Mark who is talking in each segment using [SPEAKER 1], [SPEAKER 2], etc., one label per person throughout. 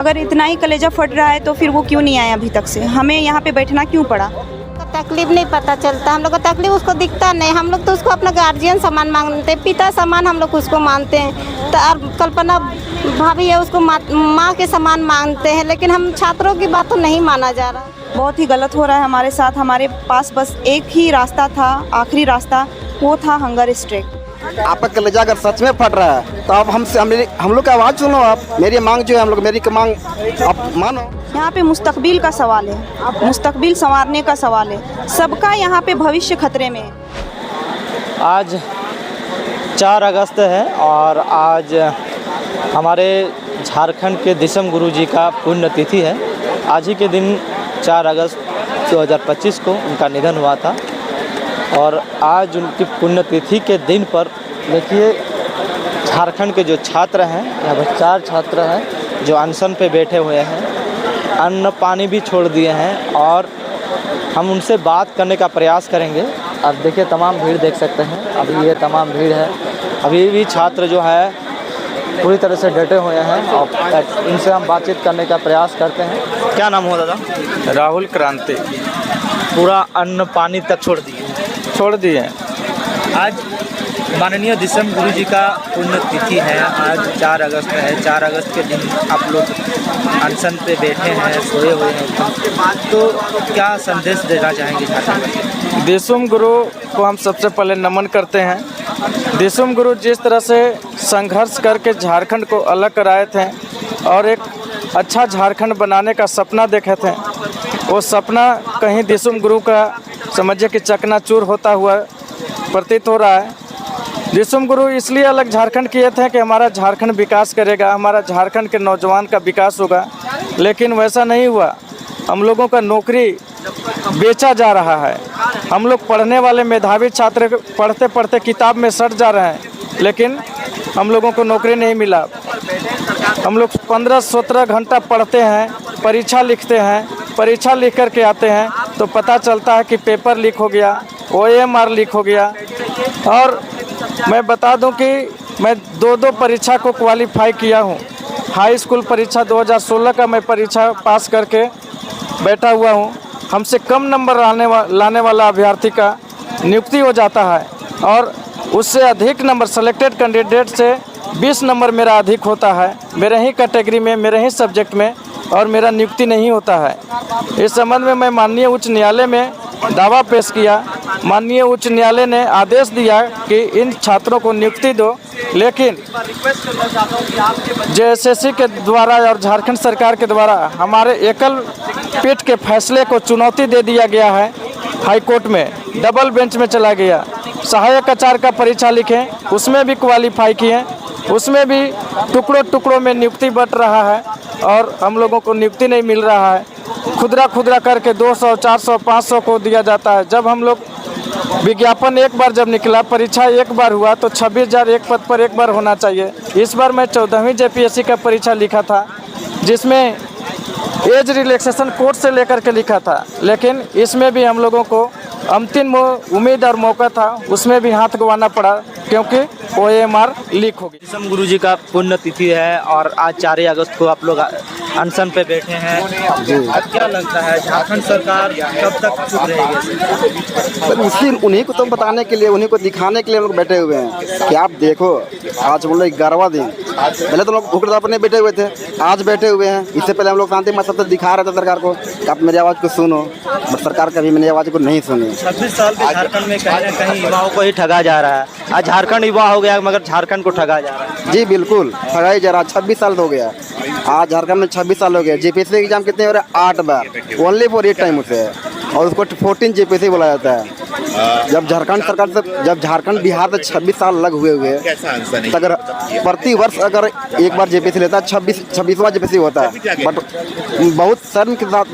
[SPEAKER 1] अगर इतना ही कलेजा फट रहा है तो फिर वो क्यों नहीं आया अभी तक से? हमें यहाँ पे बैठना क्यों पड़ा?
[SPEAKER 2] तकलीफ नहीं पता चलता, हम लोग का तकलीफ उसको दिखता नहीं। हम लोग तो उसको अपना गार्जियन समान मानते हैं, पिता समान हम लोग उसको मानते हैं। तो और कल्पना भाभी है, उसको माँ के समान मानते हैं, लेकिन हम छात्रों की बात तो नहीं माना जा रहा।
[SPEAKER 1] बहुत ही गलत हो रहा है हमारे साथ। हमारे पास बस एक ही रास्ता था, आखिरी रास्ता, वो था हंगर स्ट्राइक।
[SPEAKER 3] आपका कलेजा अगर सच में फट रहा है तो आप हम लोग की आवाज़ सुनो। आप मेरी मांग जो है, हम लोग मेरी मांग आप मानो।
[SPEAKER 1] यहाँ पे मुस्तकबिल का सवाल है, मुस्तकबिल संवारने का सवाल है। सबका यहाँ पे भविष्य खतरे में है।
[SPEAKER 4] आज 4 अगस्त है और आज हमारे झारखंड के दिसम गुरु जी का पुण्यतिथि है। आज ही के दिन 4 अगस्त 2025 को उनका निधन हुआ था और आज उनकी पुण्यतिथि के दिन पर देखिए झारखंड के जो छात्र हैं, यहाँ पर 4 छात्र हैं जो अनशन पे बैठे हुए हैं, अन्न पानी भी छोड़ दिए हैं और हम उनसे बात करने का प्रयास करेंगे। अब देखिए तमाम भीड़ देख सकते हैं, अभी ये तमाम भीड़ है। अभी भी छात्र जो है पूरी तरह से डटे हुए हैं और इनसे हम बातचीत करने का प्रयास करते हैं। क्या नाम हो दादा?
[SPEAKER 5] राहुल क्रांति।
[SPEAKER 4] पूरा अन्न पानी तक छोड़ दिए।
[SPEAKER 5] आज माननीय दिसम गुरु जी का पुण्यतिथि है। आज 4 अगस्त है। 4 अगस्त के दिन आप लोग अनशन पे बैठे हैं, सोए हुए हैं, तो क्या संदेश देना चाहेंगे झारखंड?
[SPEAKER 6] दिसम गुरु को हम सबसे पहले नमन करते हैं। दिसम गुरु जिस तरह से संघर्ष करके झारखंड को अलग कराए थे और एक अच्छा झारखंड बनाने का सपना देखे थे, वो सपना कहीं दिसम गुरु का समझिए कि चकनाचूर होता हुआ प्रतीत हो रहा है। दिसम गुरु इसलिए अलग झारखंड किए थे कि हमारा झारखंड विकास करेगा, हमारा झारखंड के नौजवान का विकास होगा, लेकिन वैसा नहीं हुआ। हम लोगों का नौकरी बेचा जा रहा है। हम लोग पढ़ने वाले मेधावी छात्र पढ़ते पढ़ते किताब में सट जा रहे हैं, लेकिन हम लोगों को नौकरी नहीं मिला। हम लोग 15-17 घंटा पढ़ते हैं, परीक्षा लिखते हैं, परीक्षा लिख कर के आते हैं तो पता चलता है कि पेपर लीक हो गया, OMR लीक हो गया। और मैं बता दूं कि मैं 2 परीक्षा को क्वालिफाई किया हूं। हाई स्कूल परीक्षा 2016 का मैं परीक्षा पास करके बैठा हुआ हूं। हमसे कम नंबर लाने वाला अभ्यर्थी का नियुक्ति हो जाता है और उससे अधिक नंबर सेलेक्टेड कैंडिडेट से 20 नंबर मेरा अधिक होता है, मेरे ही कैटेगरी में, मेरे ही सब्जेक्ट में, और मेरा नियुक्ति नहीं होता है। इस संबंध में मैं माननीय उच्च न्यायालय में दावा पेश किया। माननीय उच्च न्यायालय ने आदेश दिया कि इन छात्रों को नियुक्ति दो, लेकिन JSSC के द्वारा और झारखंड सरकार के द्वारा हमारे एकल पीठ के फैसले को चुनौती दे दिया गया है। हाई कोर्ट में डबल बेंच में चला गया। सहायक आचार्य का परीक्षा लिखे, उसमें भी क्वालिफाई किए, उसमें भी टुकड़ों में नियुक्ति बट रहा है और हम लोगों को नियुक्ति नहीं मिल रहा है। खुदरा करके 200, 400, 500 को दिया जाता है। जब हम लोग विज्ञापन एक बार जब निकला, परीक्षा एक बार हुआ तो 26,000 एक पद पर एक बार होना चाहिए। इस बार मैं 14वीं JPSC का परीक्षा लिखा था, जिसमें एज रिलैक्सेशन कोर्ट से लेकर के लिखा था, लेकिन इसमें भी हम लोगों को अंतिम उम्मीद और मौका था, उसमें भी हाथ गंवाना पड़ा क्योंकि OMR लीक हो गई।
[SPEAKER 4] दिसम गुरु जी का पुण्यतिथि है और आज 4 अगस्त को आप लोग अनशन पे बैठे हैं। अब क्या लगता है झारखंड सरकार कब तक चुप रहेगी?
[SPEAKER 3] उन्हीं को तो बताने के लिए, उन्हीं को दिखाने के लिए हम लोग बैठे हुए हैं कि आप देखो, आज हम लोग 11वां दिन, पहले तो लोग भूख अपने बैठे हुए थे, आज बैठे हुए हैं। इससे पहले हम लोग शांति मतलब दिखा रहे थे सरकार को कि आप मेरी आवाज़ को सुनो, बट सरकार कभी मेरी आवाज़ को नहीं सुनी।
[SPEAKER 4] 26 साल से झारखंड में कहीं न कहीं युवाओं को ही ठगा जा रहा है। आज झारखंड युवा हो गया मगर झारखंड को ठगा जा रहा है।
[SPEAKER 3] जी बिल्कुल, ठगाई जा रहा। 26 साल हो गया आज झारखंड में, 26 साल हो गया। JPSC एग्जाम कितने हो रहे हैं? 8 बार, ओनली फॉर 8 टाइम उसे, और उसको 14 JPSC बोला जाता है। जब झारखंड सरकार से, जब झारखंड बिहार से 26 साल अलग हुए तो अगर प्रति वर्ष अगर एक बार JPSC लेता है, 26वां JPSC होता है। बट बहुत शर्म के साथ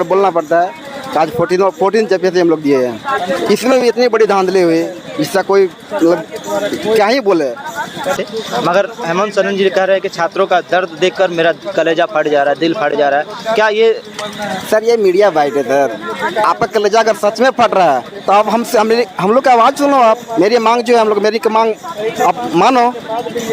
[SPEAKER 3] बोलना पड़ता है कि आज 14 JPSC हम लोग दिए हैं। इसमें भी इतनी बड़ी धांधली हुई, इसका कोई मतलब क्या ही बोले।
[SPEAKER 4] मगर हेमंत सोरेन जी कह रहे हैं कि छात्रों का दर्द देखकर मेरा कलेजा फट जा रहा है, दिल फट जा रहा है। क्या ये
[SPEAKER 3] सर ये मीडिया बाइट है सर। आपका कलेजा अगर सच में फट रहा है तो आप हम लोग की आवाज़ सुनो। आप मेरी मांग जो है हम लोग मेरी मांग आप मानो,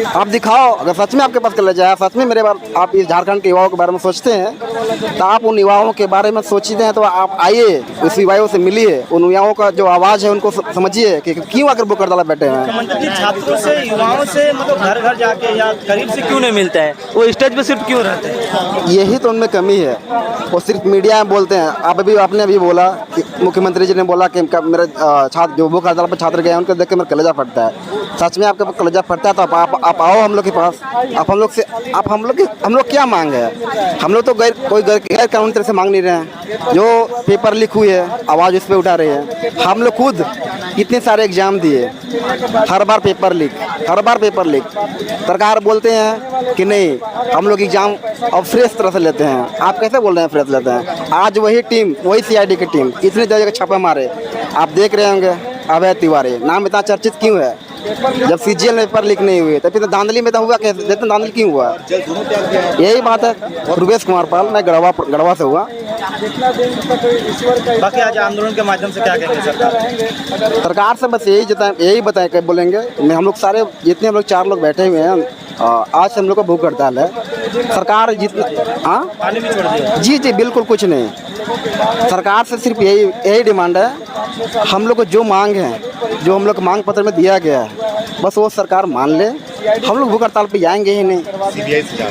[SPEAKER 3] आप दिखाओ। अगर सच में आपके पास कलेजा है, सच में मेरे बारे आप इस झारखंड के युवाओं के बारे में सोचते हैं तो आप उन युवाओं के बारे में सोचते हैं तो आप आइए, उस युवाओं से मिलिए, उन युवाओं का जो आवाज़ है उनको समझिए कि क्यों आकर बुक हड़ताल बैठे हैं।
[SPEAKER 4] मंत्री जी छात्रों से, युवाओं से मतलब घर घर जाके या करीब से क्यों नहीं मिलते हैं? वो स्टेज पे सिर्फ क्यों रहते हैं?
[SPEAKER 3] यही तो उनमें कमी है। वो सिर्फ मीडिया में बोलते हैं। आपने अभी बोला कि मुख्यमंत्री जी ने बोला कि मेरे छात्र जो बुक हड़ताल पर छात्र गए उनको देख के मेरा कलेजा फटता है। सच में आपका कलेजा फटता है तो आप आओ हम लोग के पास। आप हम लोग क्या मांग है? हम लोग तो कोई गैर कानूनी तरह से मांग नहीं रहे हैं। जो पेपर लीक हुई है आवाज़ उस पर उठा रहे हैं। हम लोग खुद इतने सारे एग्जाम दिए, हर बार पेपर लीक। सरकार बोलते हैं कि नहीं हम लोग एग्जाम अब फ्रेश तरह से लेते हैं। आप कैसे बोल रहे हैं फ्रेश लेते हैं? आज वही टीम, वही CID की टीम इतने जगह छापे मारे, आप देख रहे होंगे। अभय तिवारी नाम इतना चर्चित क्यों है? जब CGL में पेपर लीक नहीं हुए तो फिर धांधली में तो हुआ कैसे? देखते धांधली क्यों हुआ? यही बात है। रुपेश कुमार पाल, मैं गढ़वा से हुआ।
[SPEAKER 4] बाकी आज आंदोलन के माध्यम से क्या कहेंगे
[SPEAKER 3] सरकार से? बस यही बताएं क्या बोलेंगे। हम लोग सारे जितने हम लोग 4 लोग बैठे हुए हैं, आज से हम लोग का भूख हड़ताल है। सरकार जितना
[SPEAKER 4] पानी भी छोड़ दिया?
[SPEAKER 3] जी बिल्कुल कुछ नहीं। सरकार से सिर्फ यही डिमांड है। हम लोग को जो मांग है, जो हम लोग मांग पत्र में दिया गया है, बस वो सरकार मान ले। हम लोग भूख हड़ताल पे जाएंगे ही नहीं।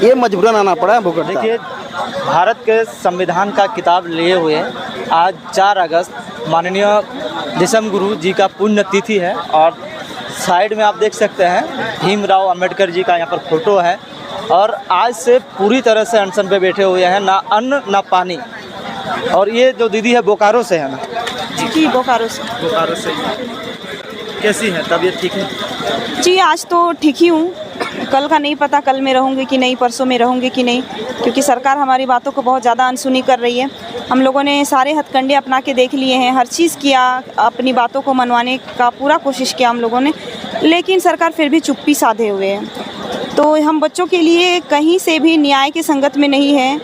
[SPEAKER 3] ये मजबूरन आना पड़ा है भूख हड़ताल।
[SPEAKER 4] देखिए, भारत के संविधान का किताब लिए हुए आज 4 अगस्त माननीय दिसम गुरु जी का पुण्यतिथि है और साइड में आप देख सकते हैं भीमराव अंबेडकर जी का यहाँ पर फोटो है। और आज से पूरी तरह से अनशन पे बैठे हुए हैं, ना अन्न ना पानी। और ये जो दीदी है बोकारो से है ना?
[SPEAKER 1] जी बोकारो से।
[SPEAKER 4] बोकारो से। कैसी है तबीयत? ठीक है
[SPEAKER 1] जी, आज तो ठीक ही हूँ। कल का नहीं पता, कल में रहूँगी कि नहीं, परसों में रहूँगी कि नहीं, क्योंकि सरकार हमारी बातों को बहुत ज़्यादा अनसुनी कर रही है। हम लोगों ने सारे हथकंडे अपना के देख लिए हैं, हर चीज़ किया, अपनी बातों को मनवाने का पूरा कोशिश किया हम लोगों ने, लेकिन सरकार फिर भी चुप्पी साधे हुए है। तो हम बच्चों के लिए कहीं से भी न्याय की संगत में नहीं है।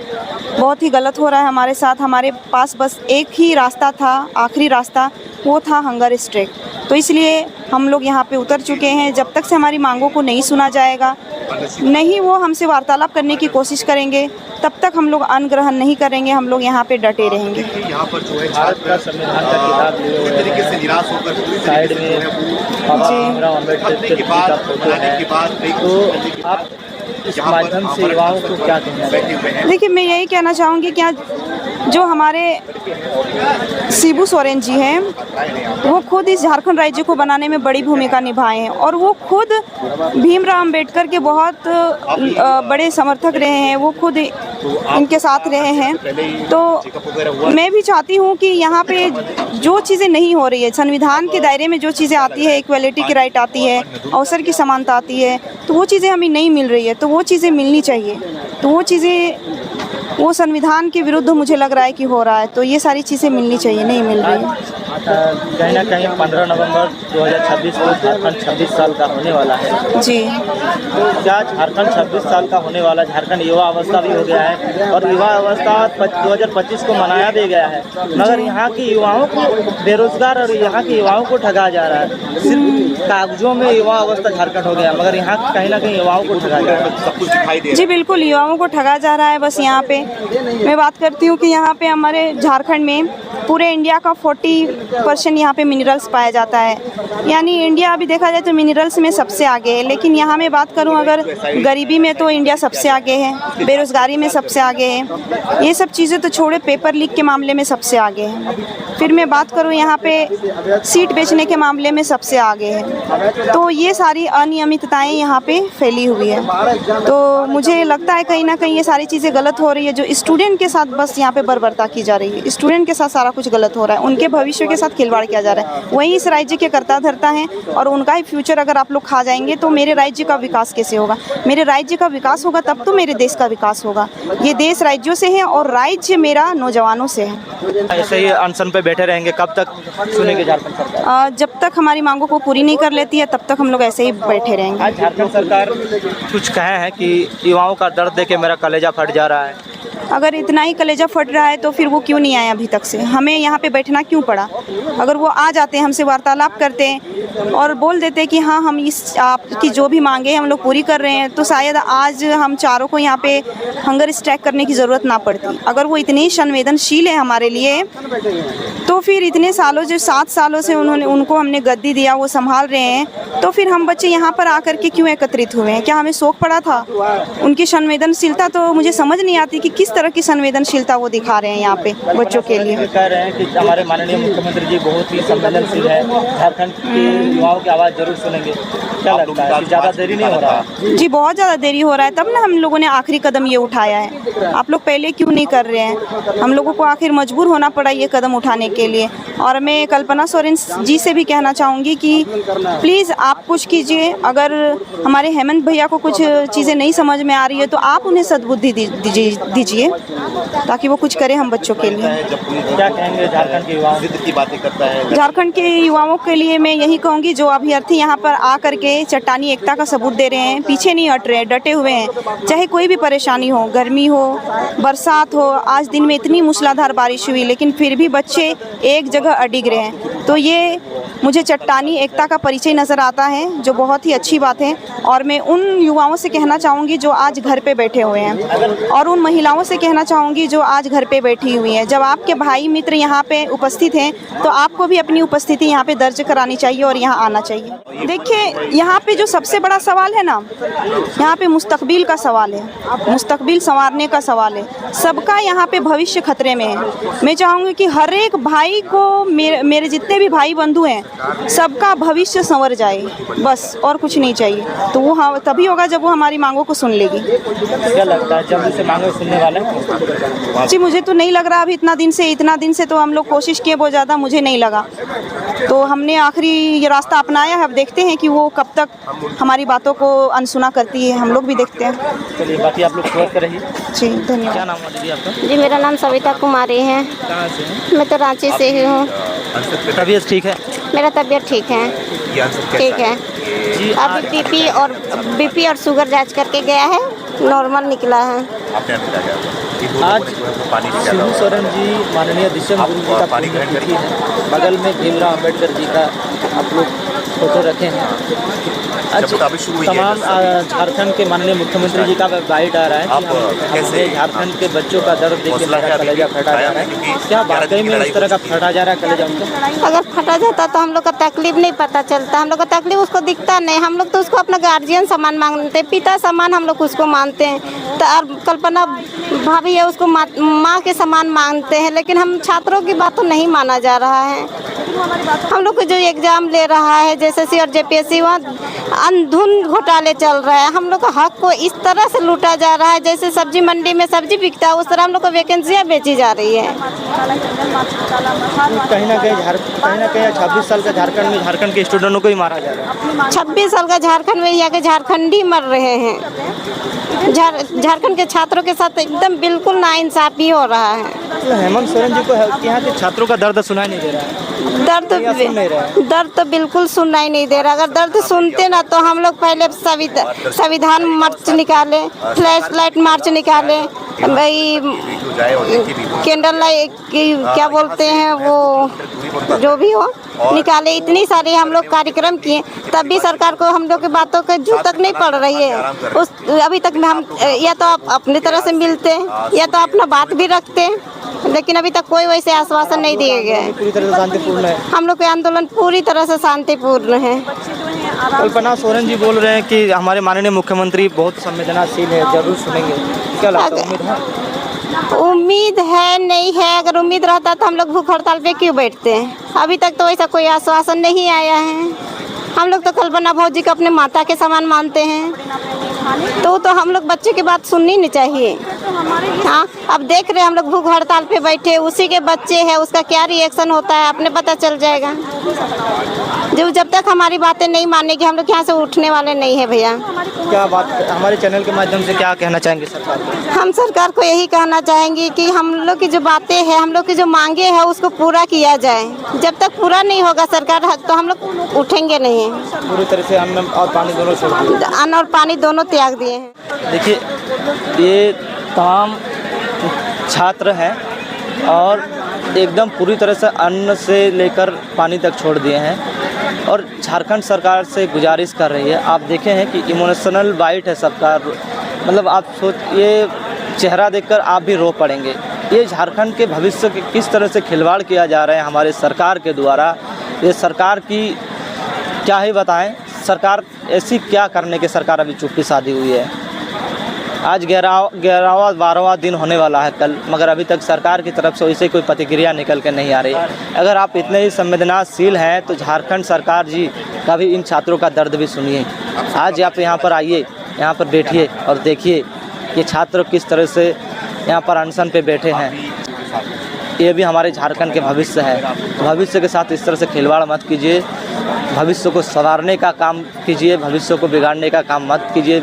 [SPEAKER 1] बहुत ही गलत हो रहा है हमारे साथ। हमारे पास बस एक ही रास्ता था, आखिरी रास्ता, वो था हंगर स्ट्राइक। तो इसलिए हम लोग यहाँ पे उतर चुके हैं। जब तक से हमारी मांगों को नहीं सुना जाएगा, नहीं वो हमसे वार्तालाप करने की कोशिश करेंगे, तब तक हम लोग अन्न ग्रहण नहीं करेंगे। हम लोग यहाँ पे डटे रहेंगे।
[SPEAKER 5] यहाँ पर जो है भारत का संविधान का किताब लिए तरीके से निराश होकर साइड में भीमराव अम्बेडकर के बाद तो आप इस माध्यम से युवाओं को क्या कहना है?
[SPEAKER 1] देखिए, मैं यही कहना चाहूँगी कि जो हमारे शिबू सोरेन जी हैं, वो खुद इस झारखंड राज्य को बनाने में बड़ी भूमिका निभाए हैं और वो खुद भीमराव अंबेडकर के बहुत बड़े समर्थक रहे हैं। वो खुद इनके साथ रहे हैं। तो मैं भी चाहती हूँ कि यहाँ पे जो चीज़ें नहीं हो रही है, संविधान के दायरे में जो चीज़ें आती है, इक्वलिटी की राइट आती है, अवसर की समानता आती है, तो वो चीज़ें हमें नहीं मिल रही है। तो वो चीज़ें मिलनी चाहिए। तो वो चीज़ें वो संविधान के विरुद्ध मुझे लग रहा है कि हो रहा है। तो ये सारी चीज़ें मिलनी चाहिए, नहीं मिल रही है।
[SPEAKER 4] कहीं ना कहीं 15 नवंबर 2026 को झारखंड 26 साल का होने वाला है।
[SPEAKER 1] जी,
[SPEAKER 4] तो क्या झारखंड 26 साल का होने वाला? झारखंड युवा अवस्था भी हो गया है और युवा अवस्था 2025 को मनाया भी गया है, मगर यहाँ के युवाओं को बेरोजगार और यहाँ के युवाओं को ठगा जा रहा है। सिर्फ कागजों में युवा अवस्था झारखंड हो गया, मगर यहाँ कहीं ना कहीं युवाओं को ठगा जा रहा है। सब कुछ दिखाई दे।
[SPEAKER 1] जी बिल्कुल, युवाओं को ठगा जा रहा है। बस यहाँ पे मैं बात करती हूँ कि यहाँ पे हमारे झारखंड में पूरे इंडिया का 40% यहाँ पे मिनरल्स पाया जाता है। यानी इंडिया अभी देखा जाए तो मिनरल्स में सबसे आगे है। लेकिन यहाँ मैं बात करूँ अगर गरीबी में तो इंडिया सबसे आगे है, बेरोज़गारी में सबसे आगे है। ये सब चीज़ें तो छोड़े, पेपर लीक के मामले में सबसे आगे है। फिर मैं बात करूँ यहाँ पे सीट बेचने के मामले में सबसे आगे है। तो ये सारी अनियमितताएँ यहाँ पे फैली हुई है। तो मुझे लगता है कहीं ना कहीं ये सारी चीज़ें गलत गलत हो रही है, जो स्टूडेंट के साथ बस यहाँ पे बर्बरता की जा रही है। स्टूडेंट के साथ सारा कुछ गलत हो रहा है, उनके भविष्य के साथ खिलवाड़ किया जा रहा है। वही इस राज्य के कर्ता धर्ता हैं और उनका ही फ्यूचर अगर आप लोग खा जाएंगे तो मेरे राज्य का विकास कैसे होगा? मेरे राज्य का विकास होगा तब तो मेरे देश का विकास होगा। ये देश राज्यों से है और राज्य मेरा नौजवानों से है।
[SPEAKER 4] ऐसे ही अनशन पे बैठे रहेंगे, कब तक सुनेंगे झारखंड सरकार?
[SPEAKER 1] जब तक हमारी मांगों को पूरी नहीं कर लेती है तब तक हम लोग ऐसे ही बैठे रहेंगे।
[SPEAKER 4] आज झारखंड सरकार कुछ कहे हैं कि युवाओं का दर्द देख के मेरा कलेजा फट जा रहा है।
[SPEAKER 1] अगर इतना ही कलेजा फट रहा है तो फिर वो क्यों नहीं आए अभी तक से? हमें यहाँ पे बैठना क्यों पड़ा? अगर वो आ जाते, हमसे वार्तालाप करते और बोल देते कि हाँ हम इस आपकी जो भी मांगे हम लोग पूरी कर रहे हैं, तो शायद आज हम चारों को यहाँ पे हंगर स्ट्राइक करने की ज़रूरत ना पड़ती। अगर वो इतनी संवेदनशील है हमारे लिए तो फिर इतने सालों, जो 7 सालों से उनको हमने गद्दी दिया, वो संभाल रहे हैं, तो फिर हम बच्चे यहाँ पर आकर के क्यों एकत्रित हुए हैं? क्या हमें शौक पड़ा था? उनकी संवेदनशीलता तो मुझे समझ नहीं आती कि किस तरह की संवेदनशीलता वो दिखा रहे हैं यहाँ पे बच्चों के लिए।
[SPEAKER 4] कह रहे हैं कि हमारे माननीय मुख्यमंत्री जी बहुत ही संवेदनशील है, झारखंड के युवाओं की आवाज़ जरूर सुनेंगे। क्या लगता है, ज़्यादा देरी नहीं हो रहा?
[SPEAKER 1] जी बहुत ज़्यादा देरी हो रहा है, तब ना हम लोगों ने आखिरी कदम ये उठाया है। आप लोग पहले क्यों नहीं कर रहे हैं? हम लोगों को आखिर मजबूर होना पड़ा ये कदम उठाने के लिए। और मैं कल्पना सोरेन जी से भी कहना चाहूँगी कि प्लीज़ आप कुछ कीजिए। अगर हमारे हेमंत भैया को कुछ चीज़ें नहीं समझ में आ रही है तो आप उन्हें सद्बुद्धि दीजिए ताकि वो कुछ करें हम बच्चों के लिए।
[SPEAKER 4] क्या कहेंगे झारखंड के युवाओं की बातें करता है?
[SPEAKER 1] झारखंड के युवाओं के लिए मैं यही कहूँगी, जो अभ्यर्थी यहाँ पर आ करके चट्टानी एकता का सबूत दे रहे हैं, पीछे नहीं हट रहे, डटे हुए हैं, चाहे कोई भी परेशानी हो, गर्मी हो, बरसात हो। आज दिन में इतनी मूसलाधार बारिश हुई लेकिन फिर भी बच्चे एक जगह अडिग रहे हैं, तो ये मुझे चट्टानी एकता का परिचय नज़र आता है, जो बहुत ही अच्छी बात है। और मैं उन युवाओं से कहना चाहूँगी जो आज घर पे बैठे हुए हैं, और उन महिलाओं से कहना चाहूँगी जो आज घर पे बैठी हुई हैं। जब आपके भाई मित्र यहाँ पे उपस्थित हैं तो आपको भी अपनी उपस्थिति यहाँ पे दर्ज करानी चाहिए और यहाँ आना चाहिए। देखिए यहाँ पे जो सबसे बड़ा सवाल है ना, यहाँ पे मुस्तकबिल का सवाल है, मुस्तकबिल संवारने का सवाल है। सबका यहाँ पे भविष्य खतरे में है। मैं चाहूँगी कि हर एक भाई को, मेरे जितने भी भाई बंधु हैं, सबका भविष्य संवर जाए, बस और कुछ नहीं चाहिए। तो वो हाँ तभी होगा जब वो हमारी मांगों को सुन लेगी।
[SPEAKER 4] क्या लगता है जल्दी से मांगों सुनने वाले?
[SPEAKER 1] जी मुझे तो नहीं लग रहा। अभी इतना दिन से तो हम लोग कोशिश किए, बहुत ज़्यादा मुझे नहीं लगा। तो हमने आखिरी ये रास्ता अपनाया है, अब देखते हैं कि वो कब तक हमारी बातों को अनसुना करती है। हम लोग भी देखते हैं।
[SPEAKER 4] चलिए बाकी आप लोग शेयर करिए।
[SPEAKER 1] जी धन्यवाद।
[SPEAKER 4] क्या नाम है दीदी आपका?
[SPEAKER 2] जी मेरा नाम सविता कुमारी है।
[SPEAKER 4] कहाँ से हैं?
[SPEAKER 2] मैं तो रांची से ही हूँ।
[SPEAKER 4] तबीयत ठीक है?
[SPEAKER 2] मेरा तबीयत ठीक है, ठीक है।
[SPEAKER 4] जी
[SPEAKER 2] अभी बीपी और शुगर जांच करके गया है, नॉर्मल निकला है।
[SPEAKER 4] आज शिबू सोरेन जी माननीय दिसम गुरु जी का पुण्यतिथि है। बगल में भीमराव अम्बेडकर जी का आप लोग फोटो रखे हैं। आज तमाम झारखंड के माननीय मुख्यमंत्री जी का बाइट आ रहा है कि हमारे झारखंड के बच्चों का दर्द देख के मेरा कलेजा फटा जा रहा है। क्या वाकई में इस तरह का फटा जा रहा है कलेजा उनका?
[SPEAKER 2] अगर फटा जाता तो हम लोग का तकलीफ नहीं पता चलता, हम लोग का तकलीफ उसको दिखता नहीं। हम लोग तो उसको अपना गार्जियन समान मानते, पिता समान हम लोग उसको मानते हैं। तो और कल्पना भाभी है, उसको माँ के समान मानते हैं, लेकिन हम छात्रों की बात तो नहीं माना जा रहा है। हम लोग को जो एग्ज़ाम ले रहा है JSS और JPSC, वहाँ अंधुन घोटाले चल रहा है। हम लोग का हक को इस तरह से लूटा जा रहा है, जैसे सब्जी मंडी में सब्जी बिकता है उस तरह हम लोग को वैकेंसियाँ बेची जा रही है।
[SPEAKER 4] कहीं ना कहीं 26 साल का झारखंड के स्टूडेंटों को ही मारा जा रहा है।
[SPEAKER 2] 26 साल का झारखंड में यहाँ के झारखंडी मर रहे हैं। झारखंड के छात्रों के साथ एकदम बिल्कुल नाइंसाफी हो रहा है।
[SPEAKER 4] हेमंत सोरेन जी को यहाँ के छात्रों का दर्द सुनाई नहीं दे रहा है।
[SPEAKER 2] दर्द तो बिल्कुल सुनाई नहीं दे रहा। अगर दर्द सुनते ना तो हम लोग पहले संविधान मार्च निकाले, फ्लैश लाइट मार्च निकाले, भाई कैंडल लाइट क्या बोलते हैं वो जो भी हो निकाले। इतनी सारी हम लोग कार्यक्रम किए, तब भी सरकार को हम लोग की बातों के जू तक नहीं पड़ रही है। अभी तक हम या तो आप अपनी तरह से मिलते या तो अपना बात भी रखते, लेकिन अभी तक कोई वैसे आश्वासन नहीं दिए गए।
[SPEAKER 4] पूरी तरह से शांतिपूर्ण है।
[SPEAKER 2] हम लोग के आंदोलन पूरी तरह से शांतिपूर्ण है।
[SPEAKER 4] कल्पना सोरेन जी बोल रहे हैं कि हमारे माननीय मुख्यमंत्री बहुत संवेदनशील है, जरूर सुनेंगे। क्या लगता है,
[SPEAKER 2] उम्मीद है नहीं है? अगर उम्मीद रहता तो हम लोग भूख हड़ताल पे क्यों बैठते हैं? अभी तक तो ऐसा कोई आश्वासन नहीं आया है। हम लोग तो कल्पना भौजी को अपने माता के समान मानते हैं। तो हम लोग बच्चे की बात सुननी नहीं चाहिए। हाँ, अब देख रहे हैं हम लोग भूख हड़ताल पे बैठे, उसी के बच्चे हैं, उसका क्या रिएक्शन होता है अपने पता चल जाएगा। जब तक हमारी बातें नहीं मानेगी हम लोग यहाँ से उठने वाले नहीं है भैया।
[SPEAKER 4] क्या बात हमारे चैनल के माध्यम से क्या कहना चाहेंगे सरकार को?
[SPEAKER 2] हम सरकार को यही कहना चाहेंगे कि हम लोग की जो बातें हैं, हम लोग की जो मांगे हैं उसको पूरा किया जाए। जब तक पूरा नहीं होगा सरकार तो हम लोग उठेंगे नहीं।
[SPEAKER 4] पूरी तरह से अन्न और पानी दोनों छोड़ दिए।
[SPEAKER 2] अन्न और पानी दोनों त्याग दिए हैं।
[SPEAKER 4] देखिए, ये तमाम छात्र हैं और एकदम पूरी तरह से अन्न से लेकर पानी तक छोड़ दिए हैं और झारखंड सरकार से गुजारिश कर रही है। आप देखे हैं कि इमोशनल बाइट है सबका, मतलब आप ये चेहरा देखकर आप भी रो पड़ेंगे। ये झारखंड के भविष्य के किस तरह से खिलवाड़ किया जा रहा है हमारे सरकार के द्वारा, ये सरकार की क्या ही बताएं। सरकार ऐसी क्या करने के सरकार अभी चुप्पी साधी हुई है। आज 11वां 12वां दिन होने वाला है कल, मगर अभी तक सरकार की तरफ से वैसे कोई प्रतिक्रिया निकल कर नहीं आ रही। अगर आप इतने ही संवेदनशील हैं तो झारखंड सरकार जी का भी इन छात्रों का दर्द भी सुनिए। आज आप यहाँ पर आइए, यहाँ पर बैठिए और देखिए कि छात्र किस तरह से यहाँ पर अनशन पे बैठे हैं। ये भी हमारे झारखंड के भविष्य है। भविष्य के साथ इस तरह से खिलवाड़ मत कीजिए, भविष्य को संवारने का काम कीजिए, भविष्य को बिगाड़ने का काम मत कीजिए।